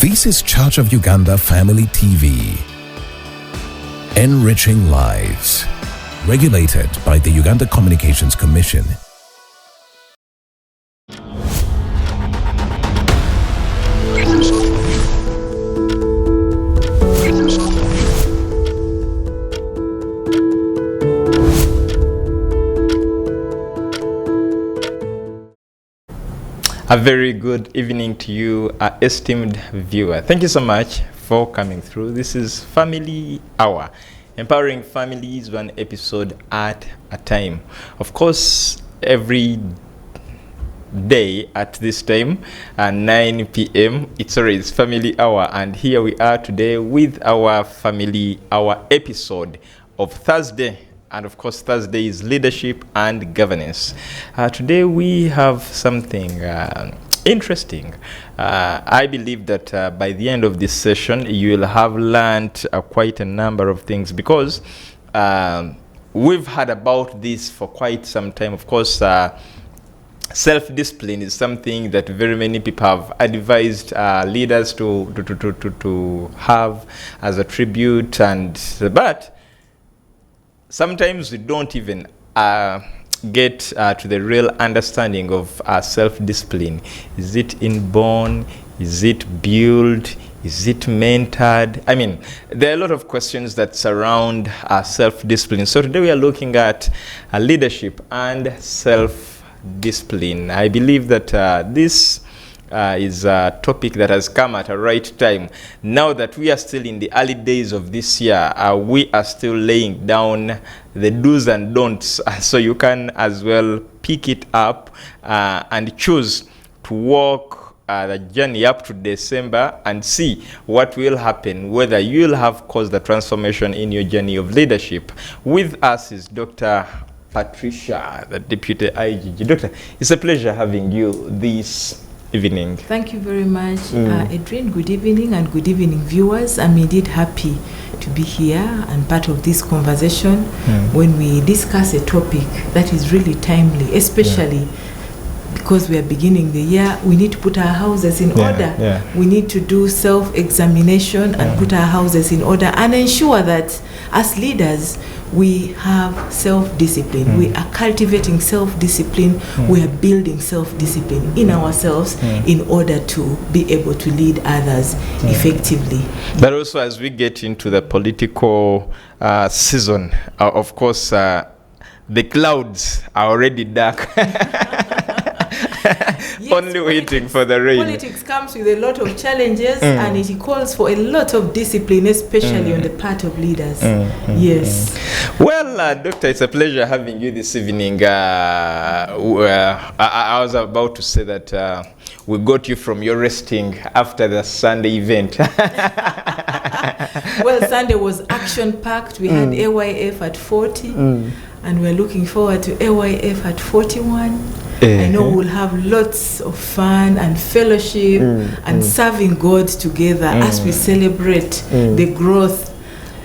This is Church of Uganda Family TV, enriching lives, regulated by the Uganda Communications Commission. A very good evening to you, esteemed viewer. Thank you so much for coming through. This is Family Hour, empowering families one episode at a time. Of course, every day at this time, 9 p.m., it's Family Hour, and here we are today with our Family Hour episode of Thursday. And of course, Thursday is leadership and governance. Today we have something interesting. I believe that by the end of this session, you will have learned quite a number of things, because we've heard about this for quite some time. Of course, self-discipline is something that very many people have advised leaders to have as a tribute, but sometimes we don't even get to the real understanding of self-discipline. Is it inborn? Is it built? Is it mentored? I mean, there are a lot of questions that surround self-discipline. So today we are looking at leadership and self-discipline. I believe that this is a topic that has come at a right time. Now that we are still in the early days of this year, we are still laying down the do's and don'ts, so you can as well pick it up and choose to walk the journey up to December and see what will happen, whether you will have caused the transformation in your journey of leadership. With us is Dr. Patricia, the Deputy IGG. Doctor, it's a pleasure having you this evening. Thank you very much, Adrian. Good evening, and good evening, viewers. I'm indeed happy to be here and part of this conversation when we discuss a topic that is really timely, especially because we are beginning the year. We need to put our houses in order. We need to do self-examination and put our houses in order and ensure that as leaders we have self-discipline. We are cultivating self-discipline. We are building self-discipline in ourselves in order to be able to lead others effectively. But also, as we get into the political season, of course, the clouds are already dark. Only waiting for the rain. Politics comes with a lot of challenges, and it calls for a lot of discipline, especially on the part of leaders. Yes. Well, Doctor, it's a pleasure having you this evening. I was about to say that we got you from your resting after the Sunday event. Well, Sunday was action-packed. We had AYF at 40, and we're looking forward to AYF at 41. I know we'll have lots of fun and fellowship and serving God together as we celebrate the growth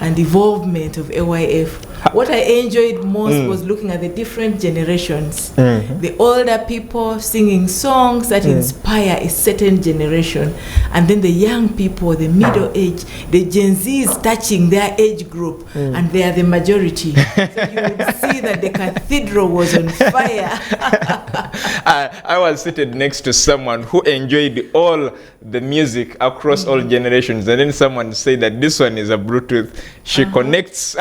and evolvement of AYF. What I enjoyed most was looking at the different generations. The older people singing songs that inspire a certain generation, and then the young people, the middle age, the Gen Zs touching their age group, and they are the majority. So you would see that the cathedral was on fire. I was seated next to someone who enjoyed all the music across all generations, and then someone said that this one is a Bluetooth. She connects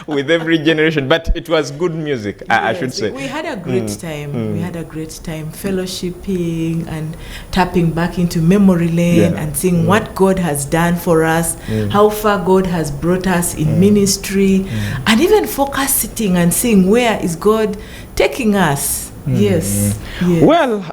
with every generation, but it was good music. I should say we had a great time. We had a great time fellowshipping and tapping back into memory lane and seeing what God has done for us, how far God has brought us in ministry, and even focusing and seeing where is God taking us. Yes. Well,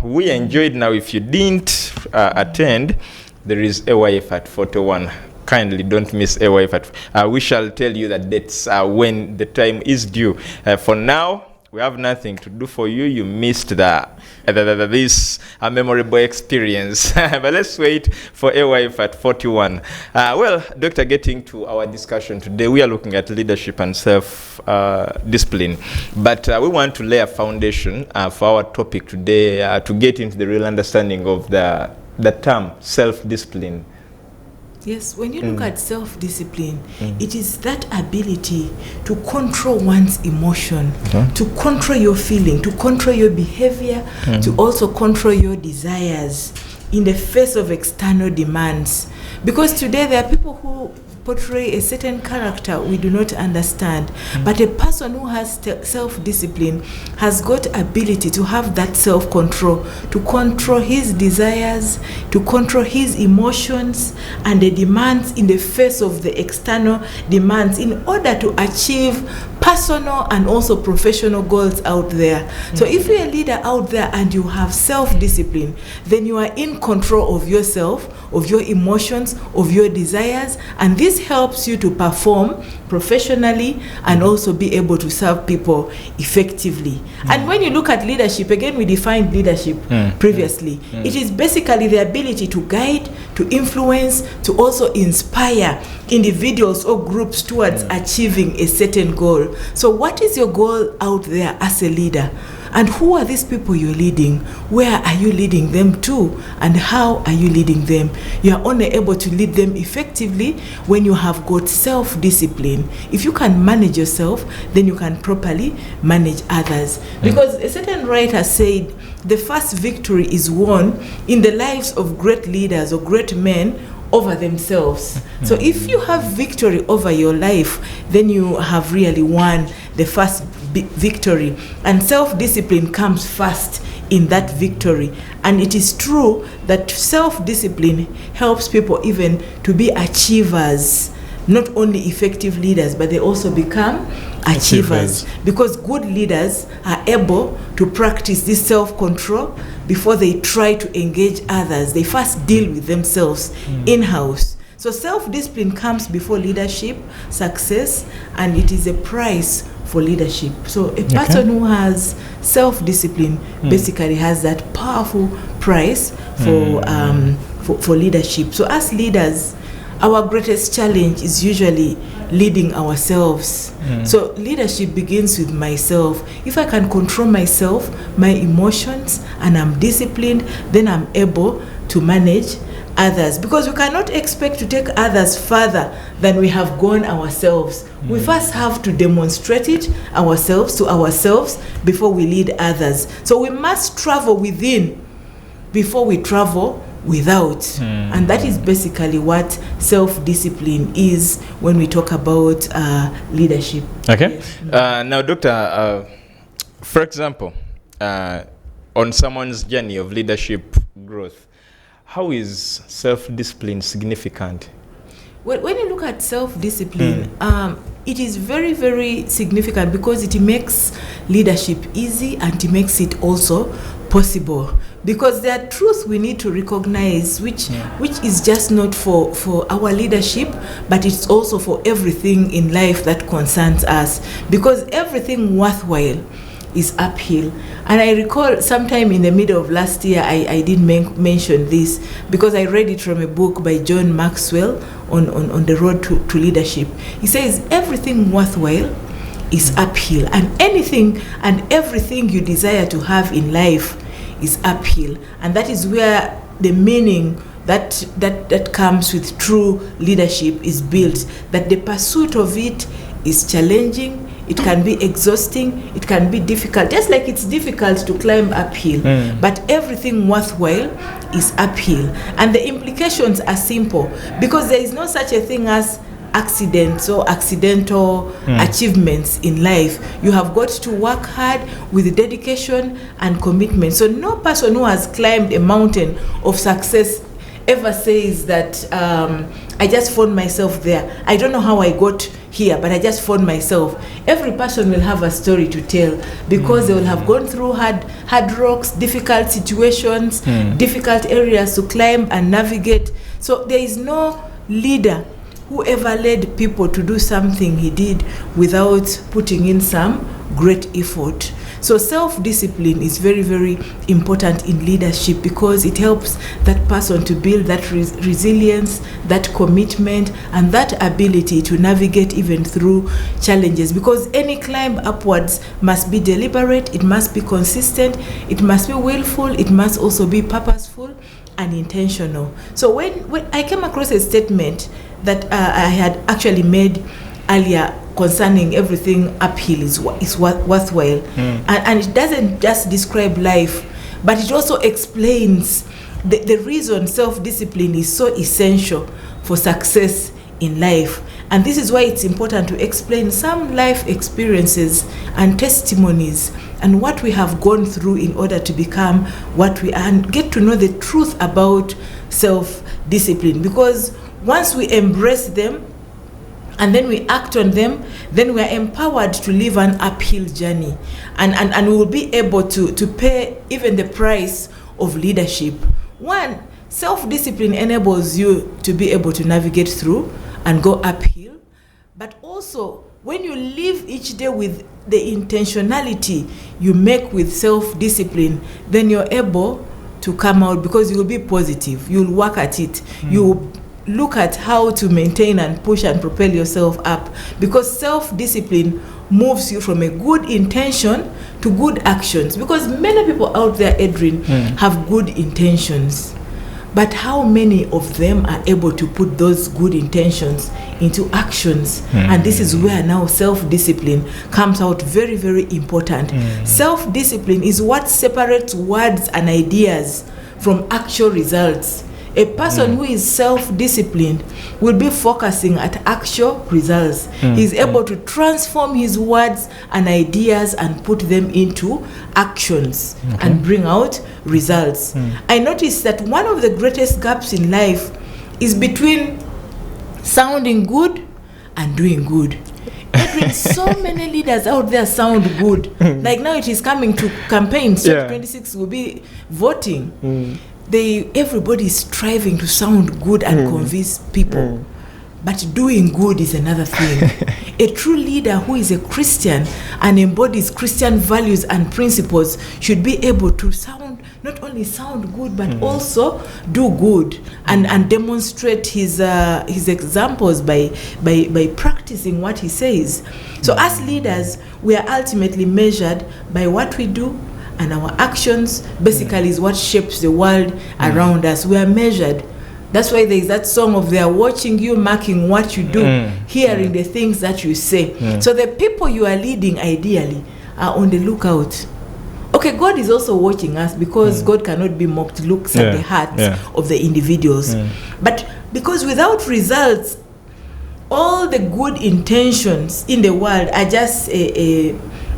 we enjoyed. Now, if you didn't attend, there is AYF at 41. Kindly don't miss AYF. We shall tell you the dates when the time is due. For now, we have nothing to do for you. You missed this memorable experience. But let's wait for AYF at 41. Well, Doctor, getting to our discussion today, we are looking at leadership and self-discipline. But we want to lay a foundation for our topic today to get into the real understanding of the the term self-discipline. Yes, when you look at self-discipline, it is that ability to control one's emotion, to control your feeling, to control your behavior, to also control your desires in the face of external demands. Because today there are people who portray a certain character we do not understand, but a person who has self-discipline has got ability to have that self-control, to control his desires, to control his emotions and the demands in the face of the external demands, in order to achieve personal and also professional goals out there. So if you're a leader out there and you have self-discipline, then you are in control of yourself, of your emotions, of your desires, and this helps you to perform professionally and also be able to serve people effectively. And when you look at leadership, again, we defined leadership previously. It is basically the ability to guide, to influence, to also inspire individuals or groups towards achieving a certain goal. So what is your goal out there as a leader? And who are these people you're leading? Where are you leading them to? And how are you leading them? You are only able to lead them effectively when you have got self-discipline. If you can manage yourself, then you can properly manage others. Because a certain writer said, the first victory is won in the lives of great leaders or great men over themselves. So if you have victory over your life, then you have really won the first victory. And self-discipline comes first in that victory. And it is true that self-discipline helps people even to be achievers, not only effective leaders, but they also become achievers. Because good leaders are able to practice this self-control before they try to engage others. They first deal with themselves in-house. So self-discipline comes before leadership, success, and it is a price for leadership. So a person who has self-discipline basically has that powerful price for leadership. So as leaders, our greatest challenge is usually leading ourselves. So leadership begins with myself. If I can control myself, my emotions, and I'm disciplined, then I'm able to manage others. Because we cannot expect to take others further than we have gone ourselves. We first have to demonstrate it ourselves to ourselves before we lead others. So we must travel within before we travel without. And that is basically what self-discipline is when we talk about leadership. Okay. Now, Doctor, for example, on someone's journey of leadership growth, how is self-discipline significant? Well, when you look at self-discipline, it is very, very significant because it makes leadership easy and it makes it also possible. Because there are truths we need to recognize, which is just not for our leadership, but it's also for everything in life that concerns us. Because everything worthwhile is uphill. And I recall sometime in the middle of last year, I did mention this because I read it from a book by John Maxwell on the road to leadership. He says everything worthwhile is uphill, and anything and everything you desire to have in life is uphill. And that is where the meaning that comes with true leadership is built, that the pursuit of it is challenging, it can be exhausting, it can be difficult, just like it's difficult to climb uphill, but everything worthwhile is uphill. And the implications are simple, because there is no such a thing as accidents or accidental achievements in life. You have got to work hard with dedication and commitment. So no person who has climbed a mountain of success ever says that I just found myself there. I don't know how I got here, but I just found myself. Every person will have a story to tell, because they will have gone through hard rocks, difficult situations, difficult areas to climb and navigate. So there is no leader who ever led people to do something he did without putting in some great effort. So self-discipline is very, very important in leadership, because it helps that person to build that resilience, that commitment, and that ability to navigate even through challenges. Because any climb upwards must be deliberate, it must be consistent, it must be willful, it must also be purposeful, and intentional. So when I came across a statement that I had actually made earlier concerning everything uphill is worthwhile, and it doesn't just describe life, but it also explains the reason self-discipline is so essential for success in life. And this is why it's important to explain some life experiences and testimonies and what we have gone through in order to become what we are, and get to know the truth about self-discipline. Because once we embrace them and then we act on them, then we are empowered to live an uphill journey, and we will be able to pay even the price of leadership. One, self-discipline enables you to be able to navigate through and go uphill, but also when you live each day with the intentionality you make with self-discipline, then you're able to come out, because you will be positive, you'll work at it, you look at how to maintain and push and propel yourself up, because self-discipline moves you from a good intention to good actions. Because many people out there, Adrian, have good intentions, but how many of them are able to put those good intentions into actions? And this is where now self-discipline comes out very, very important. Self-discipline is what separates words and ideas from actual results. A person who is self-disciplined will be focusing at actual results. He's able to transform his words and ideas and put them into actions and bring out results. I noticed that one of the greatest gaps in life is between sounding good and doing good. So many leaders out there sound good. Like now it is coming to campaigns, 26 will be voting. Everybody is striving to sound good and convince people, but doing good is another thing. A true leader who is a Christian and embodies Christian values and principles should be able to not only sound good, but also do good and demonstrate his examples by practicing what he says. So as leaders, we are ultimately measured by what we do, and our actions basically is what shapes the world around us. We are measured. That's why there is that song of "They are watching you, marking what you do, hearing the things that you say." So the people you are leading ideally are on the lookout. Okay, God is also watching us, because God cannot be mocked, looks at the hearts of the individuals. But because without results, all the good intentions in the world are just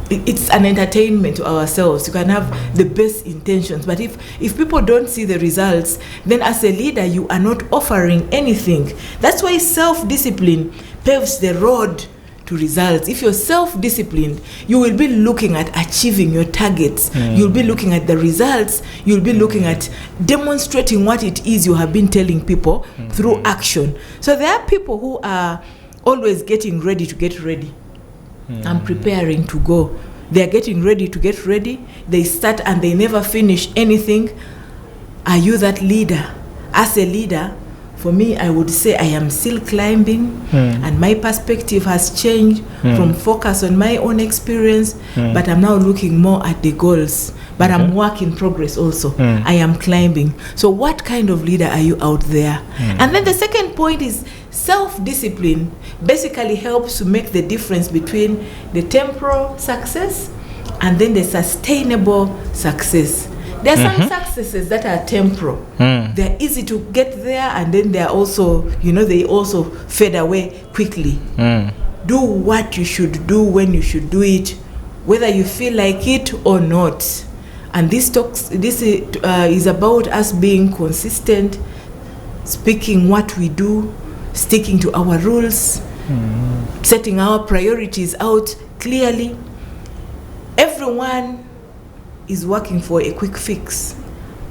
it's an entertainment to ourselves. You can have the best intentions, but if people don't see the results, then as a leader you are not offering anything. That's why self-discipline paves the road to results. If you're self-disciplined, you will be looking at achieving your targets. You'll be looking at the results. You'll be looking at demonstrating what it is you have been telling people through action. So there are people who are always getting ready to get ready. I'm preparing to go. They're getting ready to get ready. They start and they never finish anything. Are you that leader? As a leader, for me, I would say I am still climbing, and my perspective has changed from focus on my own experience, but I'm now looking more at the goals. But I'm work in progress also. I am climbing. So what kind of leader are you out there? And then the second point is self-discipline basically helps to make the difference between the temporal success and then the sustainable success. There are some successes that are temporal. They're easy to get there, and then they're also, they also fade away quickly. Do what you should do when you should do it, whether you feel like it or not. And this is about us being consistent, speaking what we do, sticking to our rules, setting our priorities out clearly. Everyone is working for a quick fix,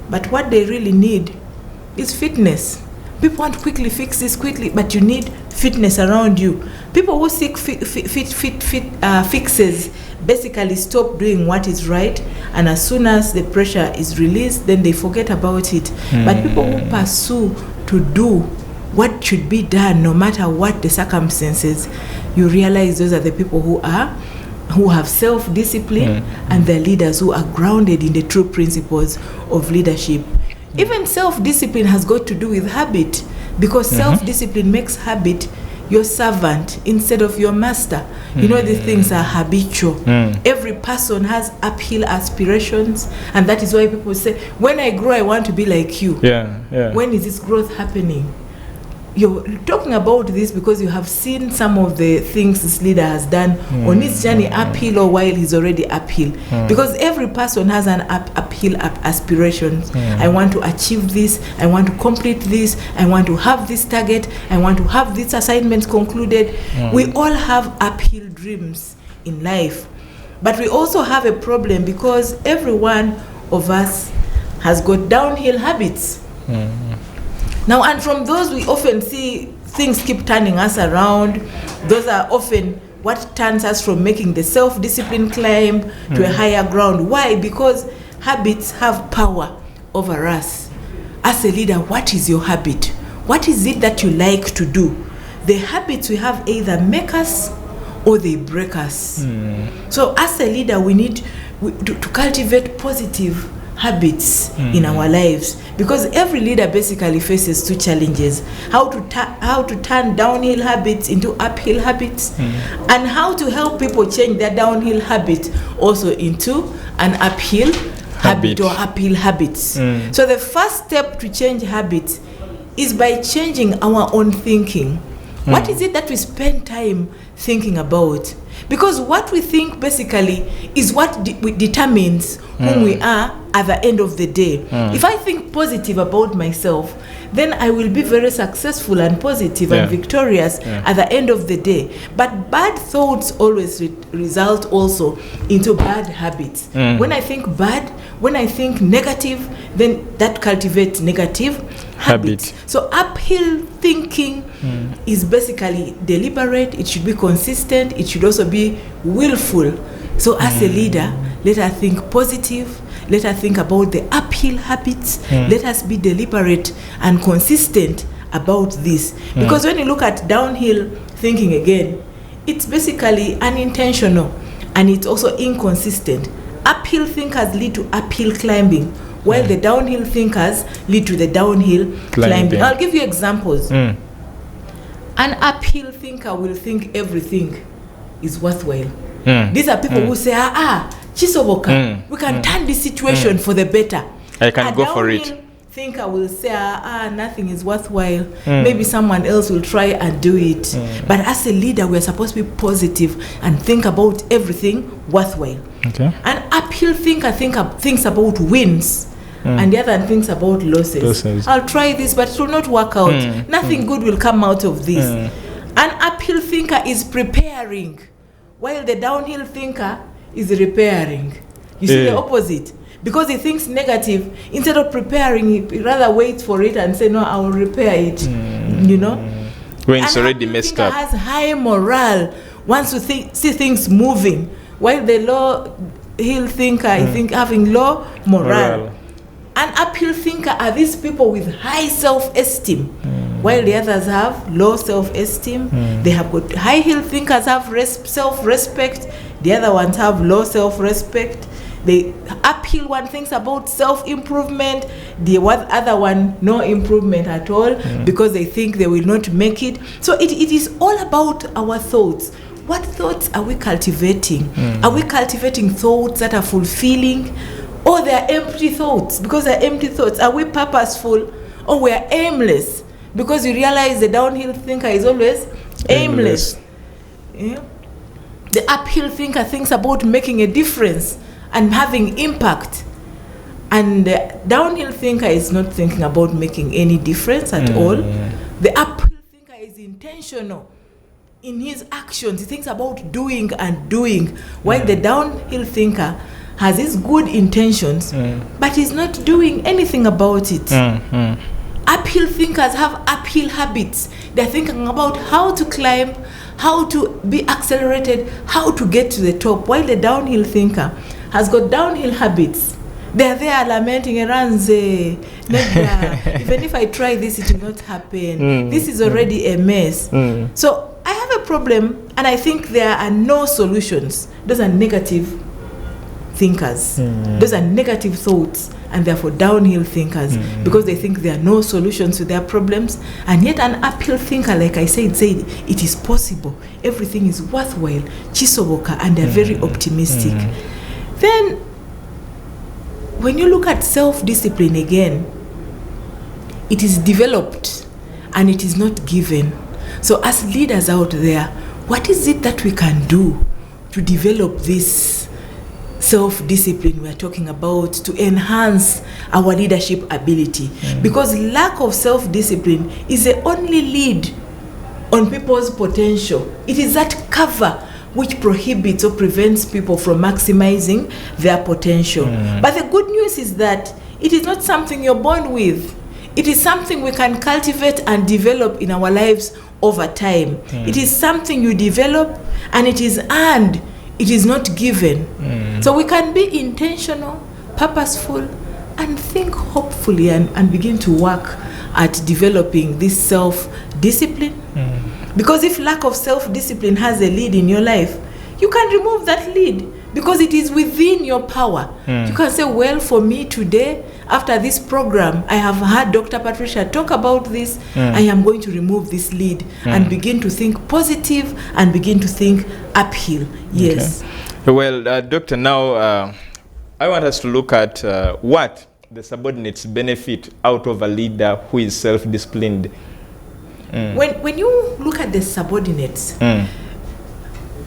but what they really need is fitness. People want to quickly fix this quickly, but you need fitness around you. People who seek fixes basically stop doing what is right, and as soon as the pressure is released, then they forget about it. But people who pursue to do what should be done, no matter what the circumstances, you realize those are the people who have self-discipline, and they're leaders who are grounded in the true principles of leadership. Even self-discipline has got to do with habit, because self-discipline makes habit your servant instead of your master. You know, these things are habitual. Every person has uphill aspirations, and that is why people say, when I grow, I want to be like you. When is this growth happening? You're talking about this because you have seen some of the things this leader has done on his journey uphill, or while he's already uphill. Because every person has an uphill aspirations. I want to achieve this. I want to complete this. I want to have this target. I want to have this assignment concluded. We all have uphill dreams in life. But we also have a problem because every one of us has got downhill habits. Now, and from those, we often see things keep turning us around. Those are often what turns us from making the self-discipline climb to a higher ground. Why? Because habits have power over us. As a leader, what is your habit? What is it that you like to do? The habits we have either make us or they break us. So as a leader, we need to cultivate positive habits in our lives, because every leader basically faces two challenges: how to turn downhill habits into uphill habits, and how to help people change their downhill habit also into an uphill habit or uphill habits. So the first step to change habits is by changing our own thinking. What is it that we spend time thinking about? Because what we think basically is what determines who we are at the end of the day. If I think positive about myself, then I will be very successful and positive and victorious at the end of the day. But bad thoughts always result also into bad habits. When I think bad, when I think negative, then that cultivates negative habits. So uphill thinking is basically deliberate. It should be consistent. It should also be willful. So as a leader, let us think positive. Let us think about the uphill habits. Let us be deliberate and consistent about this. Because when you look at downhill thinking again, it's basically unintentional and it's also inconsistent. Uphill thinkers lead to uphill climbing, while the downhill thinkers lead to the downhill climbing. I'll give you examples. An uphill thinker will think everything is worthwhile. These are people who say, Chisoboka, we can turn this situation for the better. I can go for it. Thinker will say, nothing is worthwhile. Maybe someone else will try and do it. But as a leader, we're supposed to be positive and think about everything worthwhile. An uphill thinker thinks about wins, and the other thinks about losses. I'll try this, but it will not work out. Nothing good will come out of this. An uphill thinker is preparing, while the downhill thinker is repairing. You see the opposite. Because he thinks negative, instead of preparing, he rather waits for it and say, no, I will repair it. You know? When it's already messed up. Has high morale, wants to see things moving, while the low-hill thinker, I think, having low morale. An uphill thinker are these people with high self-esteem, while the others have low self-esteem. They have got high-hill thinkers have self-respect. The other ones have low self-respect. The uphill one thinks about self-improvement. The other one, no improvement at all, because they think they will not make it. So it is all about our thoughts. What thoughts are we cultivating? Are we cultivating thoughts that are fulfilling, or they are empty thoughts? Because they are empty thoughts. Are we purposeful, or we are aimless? Because you realize the downhill thinker is always aimless. Yeah? The uphill thinker thinks about making a difference and having impact. And the downhill thinker is not thinking about making any difference at all. The uphill thinker is intentional in his actions. He thinks about doing and doing, while the downhill thinker has his good intentions, but he's not doing anything about it. Uphill thinkers have uphill habits. They're thinking about how to climb, how to be accelerated, how to get to the top, while the downhill thinker has got downhill habits. They're there lamenting, even if I try this, it will not happen. This is already a mess. So I have a problem, and I think there are no solutions. Those are negative thinkers. Those are negative thoughts and therefore downhill thinkers, because they think there are no solutions to their problems. And yet an uphill thinker, like I said it is possible, everything is worthwhile, chisoboka, and they're very optimistic. Then when you look at self-discipline again, it is developed and it is not given. So as leaders out there, what is it that we can do to develop this self-discipline we're talking about, to enhance our leadership ability? Because lack of self-discipline is the only lead on people's potential. It is that cover which prohibits or prevents people from maximizing their potential. But the good news is that it is not something you're born with. It is something we can cultivate and develop in our lives over time. It is something you develop, and it is earned. It is not given. So we can be intentional, purposeful, and think hopefully and begin to work at developing this self-discipline. Because if lack of self-discipline has a lead in your life, you can remove that lead, because it is within your power. You can say, well, for me today, after this program, I have heard Dr. Patricia talk about this. I am going to remove this lead and begin to think positive and begin to think uphill. Yes. Okay. Well, Doctor, now I want us to look at what the subordinates benefit out of a leader who is self-disciplined. When you look at the subordinates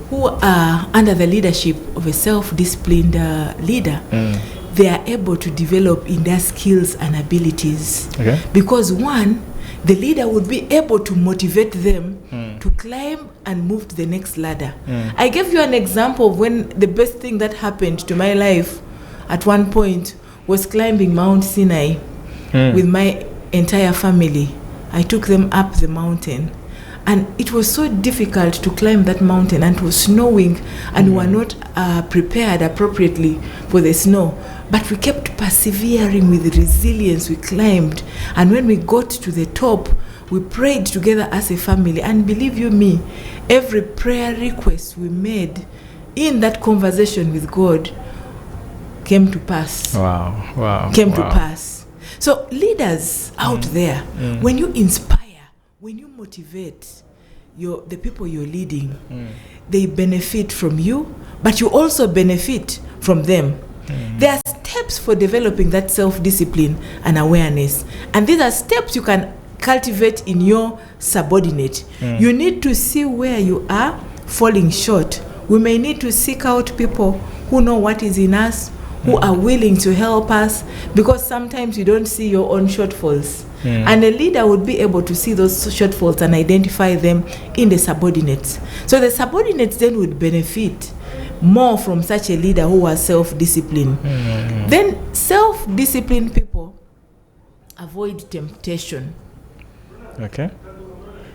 who are under the leadership of a self-disciplined leader, they are able to develop in their skills and abilities. Okay. Because one, the leader would be able to motivate them to climb and move to the next ladder. I gave you an example of when the best thing that happened to my life at one point was climbing Mount Sinai with my entire family. I took them up the mountain, and it was so difficult to climb that mountain, and it was snowing, and we were not prepared appropriately for the snow. But we kept persevering with resilience. We climbed, and when we got to the top, we prayed together as a family. And believe you me, every prayer request we made in that conversation with God came to pass. Came to pass. So leaders out there, when you inspire, when you motivate the people you're leading, they benefit from you, but you also benefit from them. There are steps for developing that self-discipline and awareness, and these are steps you can cultivate in your subordinate. You need to see where you are falling short. We may need to seek out people who know what is in us, who are willing to help us, because sometimes you don't see your own shortfalls. And a leader would be able to see those shortfalls and identify them in the subordinates. So the subordinates then would benefit more from such a leader who was self-disciplined. Then self-disciplined people avoid temptation. Okay.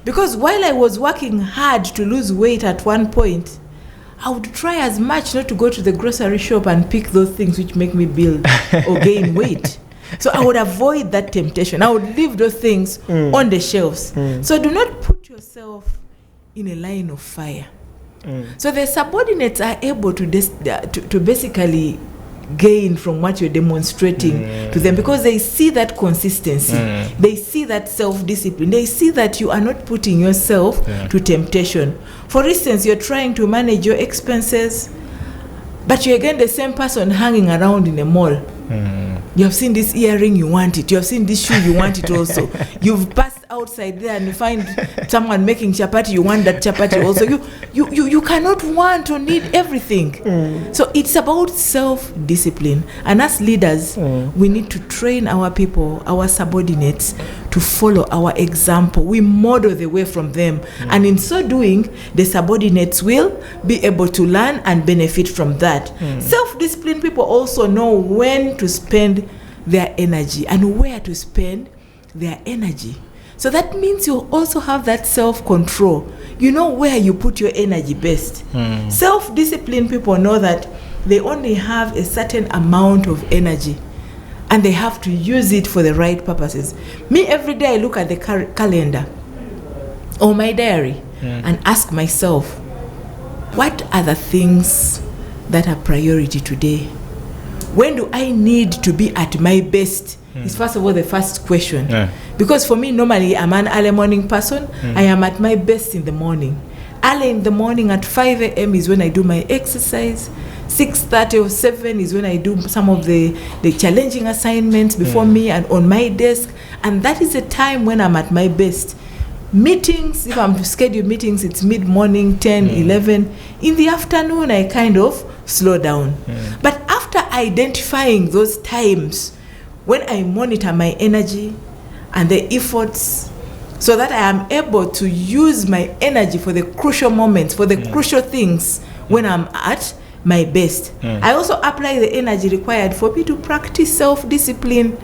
Because while I was working hard to lose weight at one point, I would try as much not to go to the grocery shop and pick those things which make me build or gain weight. So I would avoid that temptation. I would leave those things on the shelves. So do not put yourself in a line of fire. So the subordinates are able to basically gain from what you're demonstrating to them, because they see that consistency. They see that self-discipline. They see that you are not putting yourself to temptation. For instance, you're trying to manage your expenses, but you're again the same person hanging around in a mall. You have seen this earring, you want it. You have seen this shoe, you want it also. You've passed outside there and you find someone making chapati, you want that chapati also. You cannot want or need everything. So it's about self-discipline. And as leaders, we need to train our people, our subordinates, to follow our example. We model the way from them. And in so doing, the subordinates will be able to learn and benefit from that. Self-disciplined people also know when to spend their energy and where to spend their energy. So that means you also have that self-control. You know where you put your energy best. Self-disciplined people know that they only have a certain amount of energy and they have to use it for the right purposes. Me, every day I look at the calendar or my diary and ask myself, what are the things that are priority today? when do I need to be at my best? Is first of all the first question. Because for me, normally I'm an early morning person. I am at my best in the morning. Early in the morning at 5 a.m. is when I do my exercise. 6:30 or 7 is when I do some of the challenging assignments before me and on my desk. And that is a time when I'm at my best. Meetings, if I'm to schedule meetings, it's mid-morning, 10, 11. In the afternoon, I kind of slow down. But after identifying those times, when I monitor my energy and the efforts, so that I am able to use my energy for the crucial moments, for the crucial things when I'm at my best. I also apply the energy required for me to practice self-discipline.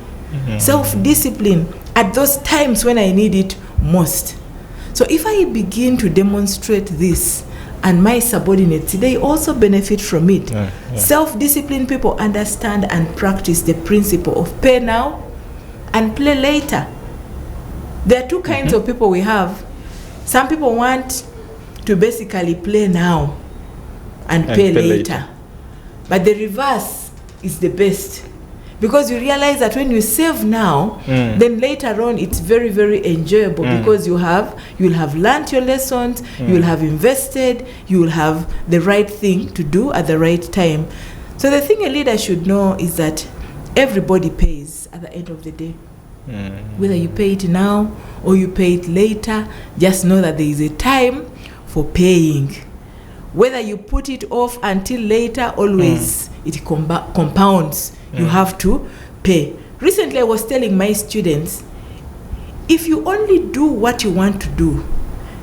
Self-discipline at those times when I need it most. So if I begin to demonstrate this, and my subordinates, they also benefit from it. Self-disciplined people understand and practice the principle of pay now and play later. There are two kinds of people we have. Some people want to basically play now and pay later. But the reverse is the best. Because you realize that when you save now, then later on it's very, very enjoyable because you'll have learned your lessons, you'll have invested, you'll have the right thing to do at the right time. So the thing a leader should know is that everybody pays at the end of the day. Whether you pay it now or you pay it later, just know that there is a time for paying. Whether you put it off until later, always it compounds. You have to pay. Recently, I was telling my students, if you only do what you want to do,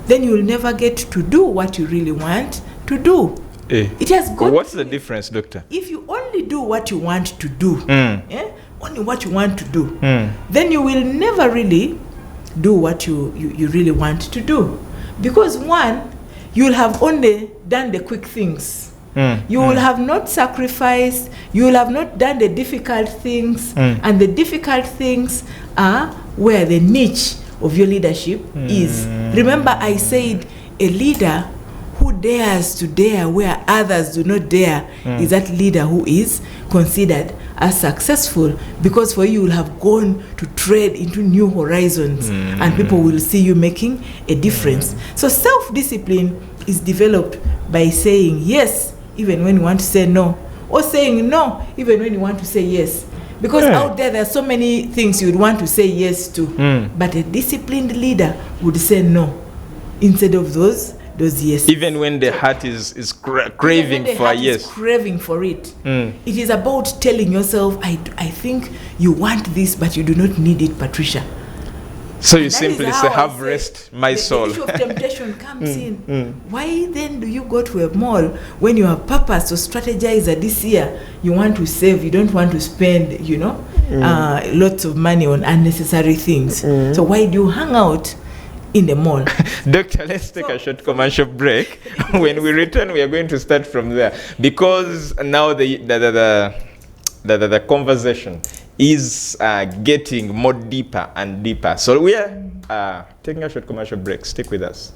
then you will never get to do what you really want to do. It has got. What's the difference, Doctor? If you only do what you want to do, only what you want to do, then you will never really do what you really want to do. Because one, you will have only done the quick things. You will have not sacrificed, you will have not done the difficult things, and the difficult things are where the niche of your leadership is. Remember, I said a leader who dares to dare where others do not dare is that leader who is considered as successful, because for you will have gone to tread into new horizons and people will see you making a difference. So self-discipline is developed by saying yes even when you want to say no, or saying no even when you want to say yes. Because out there are so many things you would want to say yes to, but a disciplined leader would say no instead of those yes. Even when the heart is craving for yes. Craving for it. It is about telling yourself, I think you want this, but you do not need it, Patricia. So you simply say, have rest, my soul. The issue of temptation comes in. Why then do you go to a mall when you have purpose to strategize that this year you want to save, you don't want to spend, lots of money on unnecessary things. So why do you hang out in the mall? Doctor, let's take a short commercial break. When we return, we are going to start from there, because now the conversation is getting more deeper and deeper. So we are taking a short commercial break. Stick with us.